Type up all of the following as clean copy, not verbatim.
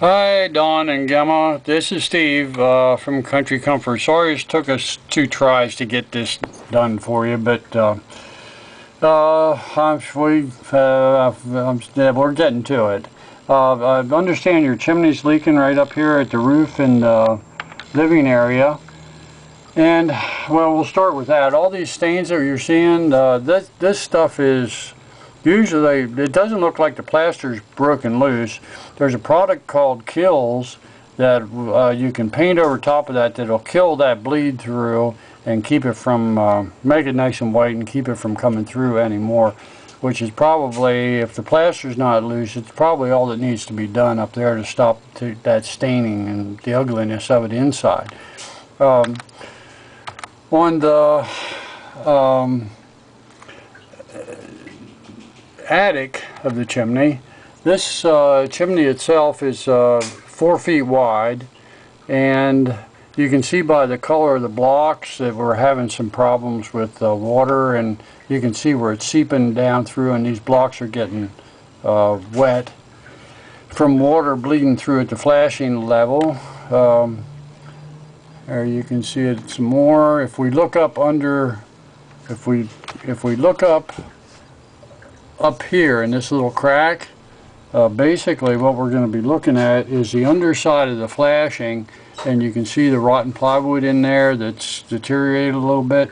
Hi Don and Gemma, this is Steve from Country Comfort. Sorry it took us 2 tries to get this done for you, but we're getting to it. I understand your chimney's leaking right up here at the roof in the living area. And, well, we'll start with that. All these stains that you're seeing, this stuff is usually, it doesn't look like the plaster's broken loose. There's a product called Kills that you can paint over top of that that'll kill that bleed through and keep it from, make it nice and white and keep it from coming through anymore. Which is probably, if the plaster's not loose, it's probably all that needs to be done up there to stop that staining and the ugliness of it inside. On the attic of the chimney, this chimney itself is 4 feet wide, and you can see by the color of the blocks that we're having some problems with water, and you can see where it's seeping down through, and these blocks are getting wet from water bleeding through at the flashing level. There you can see it some more. If we look up under, if we look up here in this little crack, basically what we're going to be looking at is the underside of the flashing, and you can see the rotten plywood in there that's deteriorated a little bit.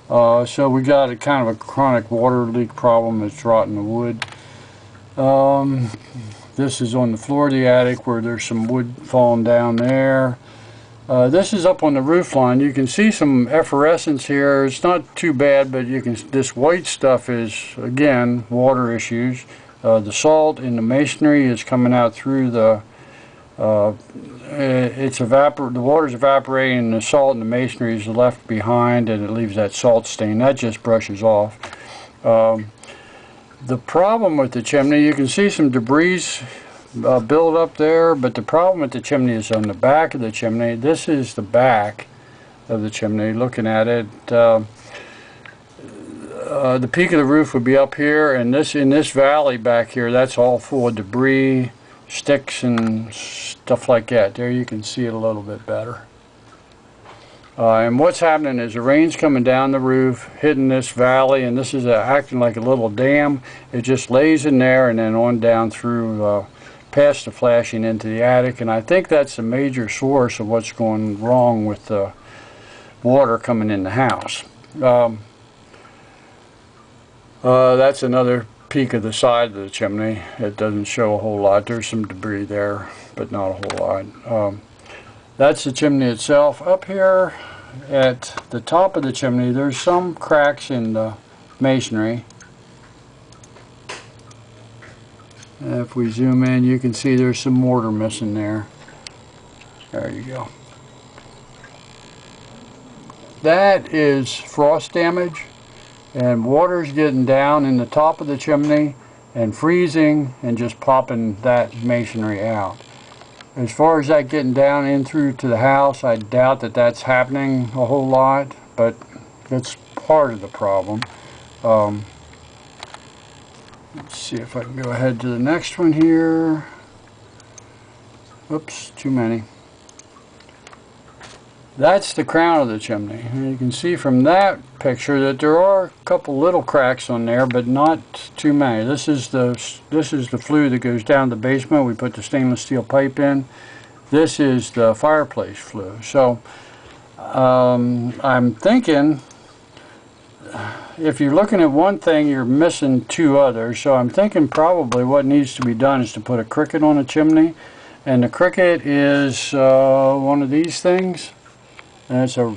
So we got a kind of a chronic water leak problem that's rotting the wood. This is on the floor of the attic where there's some wood falling down there. This is up on the roof line. You can see some efflorescence here. It's not too bad, but you can. This white stuff is, again, water issues. The salt in the masonry is coming out through the. The water's evaporating, and the salt in the masonry is left behind, and it leaves that salt stain. That just brushes off. The problem with the chimney, you can see some debris build up there, but the problem with the chimney is on the back of the chimney. This is the back of the chimney. Looking at it, the peak of the roof would be up here, and in this valley back here, that's all full of debris, sticks and stuff like that. There you can see it a little bit better. And what's happening is the rain's coming down the roof, hitting this valley, and this is acting like a little dam. It just lays in there and then on down through past the flashing into the attic, and I think that's a major source of what's going wrong with the water coming in the house. That's another peek of the side of the chimney. It doesn't show a whole lot. There's some debris there, but not a whole lot. That's the chimney itself. Up here at the top of the chimney, there's some cracks in the masonry. If we zoom in, you can see there's some mortar missing there. There you go. That is frost damage, and water's getting down in the top of the chimney and freezing and just popping that masonry out. As far as that getting down in through to the house, I doubt that that's happening a whole lot, but that's part of the problem. Let's see if I can go ahead to the next one here. Oops, too many. That's the crown of the chimney. And you can see from that picture that there are a couple little cracks on there, but not too many. This is the flue that goes down the basement. We put the stainless steel pipe in. This is the fireplace flue. So I'm thinking, if you're looking at one thing, you're missing 2 others. So I'm thinking probably what needs to be done is to put a cricket on a chimney. And the cricket is one of these things. And it's a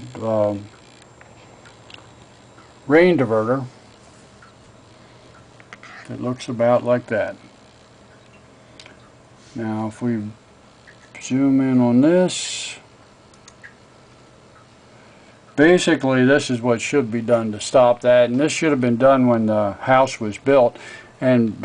rain diverter. It looks about like that. Now if we zoom in on this, basically this is what should be done to stop that, and this should have been done when the house was built, and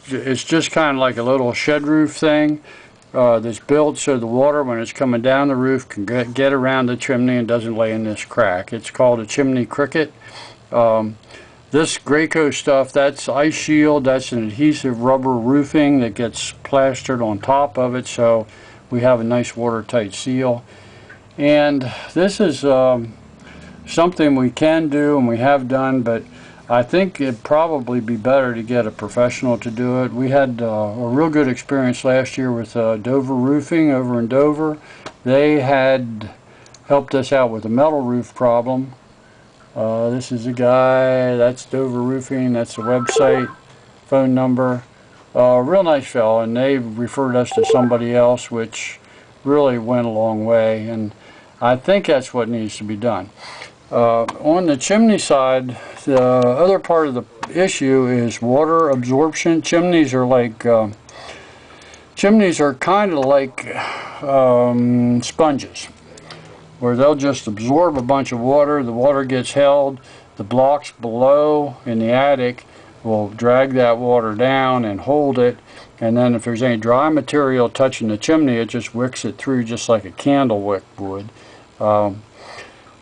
it's just kind of like a little shed roof thing that's built so the water, when it's coming down the roof, can get around the chimney and doesn't lay in this crack. It's called a chimney cricket. This Graco stuff, that's ice shield, that's an adhesive rubber roofing that gets plastered on top of it, so we have a nice watertight seal. And this is something we can do and we have done, but I think it'd probably be better to get a professional to do it. We had a real good experience last year with Dover Roofing over in Dover. They had helped us out with a metal roof problem. This is a guy, that's Dover Roofing, that's the website, phone number. Real nice fellow, and they referred us to somebody else, which really went a long way, and I think that's what needs to be done. On the chimney side, the other part of the issue is water absorption. Chimneys are kind of like sponges, where they'll just absorb a bunch of water. The water gets held. The blocks below in the attic will drag that water down and hold it, and then if there's any dry material touching the chimney, it just wicks it through just like a candle wick would.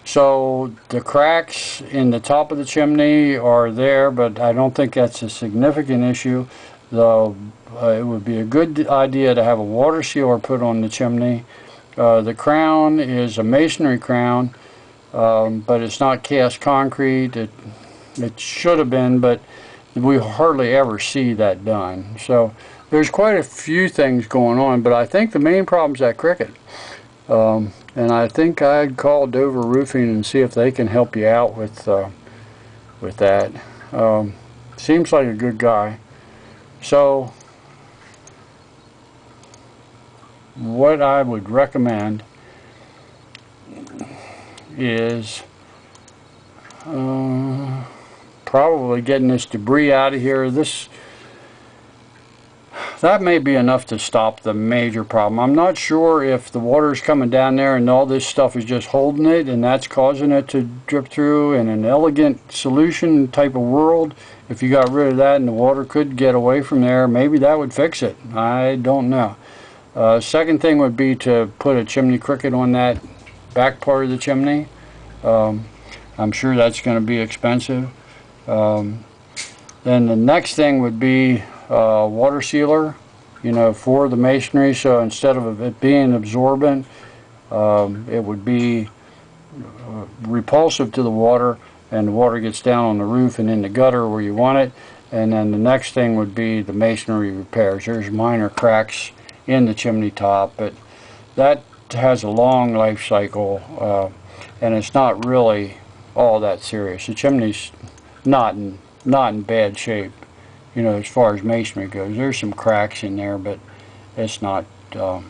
So the cracks in the top of the chimney are there, but I don't think that's a significant issue. Though it would be a good idea to have a water sealer put on the chimney. The crown is a masonry crown, but it's not cast concrete. It should have been, but we hardly ever see that done. So there's quite a few things going on, but I think the main problem is that cricket. And I think I'd call Dover Roofing and see if they can help you out with that. Seems like a good guy. So what I would recommend is probably getting this debris out of here. That may be enough to stop the major problem. I'm not sure if the water is coming down there and all this stuff is just holding it and that's causing it to drip through. In an elegant solution type of world, if you got rid of that and the water could get away from there, maybe that would fix it. I don't know. Second thing would be to put a chimney cricket on that back part of the chimney. I'm sure that's going to be expensive. Then the next thing would be water sealer, for the masonry. So instead of it being absorbent, it would be repulsive to the water, and the water gets down on the roof and in the gutter where you want it. And then the next thing would be the masonry repairs. There's minor cracks in the chimney top, but that has a long life cycle, and it's not really all that serious. The chimney's not in bad shape, as far as masonry goes. There's some cracks in there, but it's not all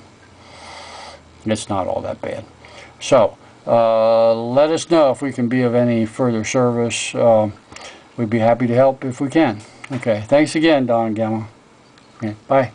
that bad. So let us know if we can be of any further service. We'd be happy to help if we can. Okay, thanks again, Don Gamma. Okay, bye.